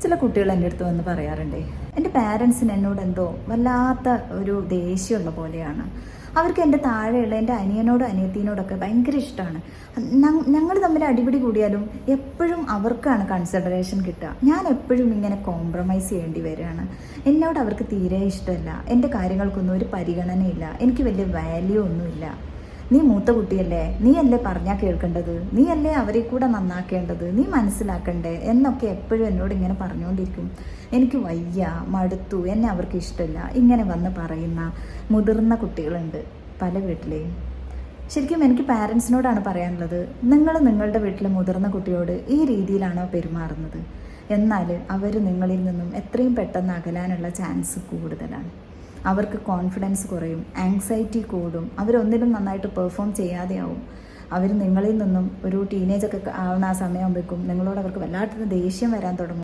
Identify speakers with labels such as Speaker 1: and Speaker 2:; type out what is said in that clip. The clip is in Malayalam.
Speaker 1: ചില കുട്ടികൾ എൻ്റെ അടുത്ത് വന്ന് പറയാറുണ്ടേ, എൻ്റെ പാരൻസിന് എന്നോട് എന്തോ വല്ലാത്ത ഒരു ദേഷ്യമുള്ള പോലെയാണ്. അവർക്ക് എൻ്റെ താഴെയുള്ള എൻ്റെ അനിയനോടും അനിയത്തിനോടൊക്കെ ഭയങ്കര ഇഷ്ടമാണ്. ഞങ്ങൾ തമ്മിൽ അടിപിടി കൂടിയാലും എപ്പോഴും അവർക്കാണ് കൺസിഡറേഷൻ കിട്ടുക. ഞാൻ എപ്പോഴും ഇങ്ങനെ കോംപ്രമൈസ് ചെയ്യേണ്ടി വരികയാണ്. എന്നോട് അവർക്ക് തീരെ ഇഷ്ടമല്ല. എൻ്റെ കാര്യങ്ങൾക്കൊന്നും ഒരു പരിഗണനയില്ല. എനിക്ക് വലിയ വാല്യൂ ഒന്നുമില്ല. നീ മൂത്ത കുട്ടിയല്ലേ, നീ അല്ലേ പറഞ്ഞാൽ കേൾക്കേണ്ടത്, നീ അല്ലേ അവരെ കൂടെ നന്നാക്കേണ്ടത്, നീ മനസ്സിലാക്കണ്ടേ എന്നൊക്കെ എപ്പോഴും എന്നോട് ഇങ്ങനെ പറഞ്ഞുകൊണ്ടിരിക്കും. എനിക്ക് വയ്യ, മടുത്തു, എന്നെ അവർക്ക് ഇഷ്ടമില്ല, ഇങ്ങനെ വന്ന് പറയുന്ന മുതിർന്ന കുട്ടികളുണ്ട് പല വീട്ടിലെയും. ശരിക്കും എനിക്ക് പാരൻസിനോടാണ് പറയാനുള്ളത്, നിങ്ങൾ നിങ്ങളുടെ വീട്ടിലെ മുതിർന്ന കുട്ടിയോട് ഈ രീതിയിലാണോ പെരുമാറുന്നത്? എന്നാൽ അവർ നിങ്ങളിൽ നിന്നും എത്രയും പെട്ടെന്ന് അകലാനുള്ള ചാൻസ് കൂടുതലാണ്. അവർക്ക് കോൺഫിഡൻസ് കുറയും, ആങ്സൈറ്റി കൂടും, അവരൊന്നിലും നന്നായിട്ട് പെർഫോം ചെയ്യാതെയാവും. അവർ നിങ്ങളിൽ നിന്നും ഒരു ടീനേജൊക്കെ ആവുന്ന ആ സമയമാകുമ്പോഴേക്കും നിങ്ങളോട് അവർക്ക് വല്ലാത്ത ദേഷ്യം വരാൻ തുടങ്ങും.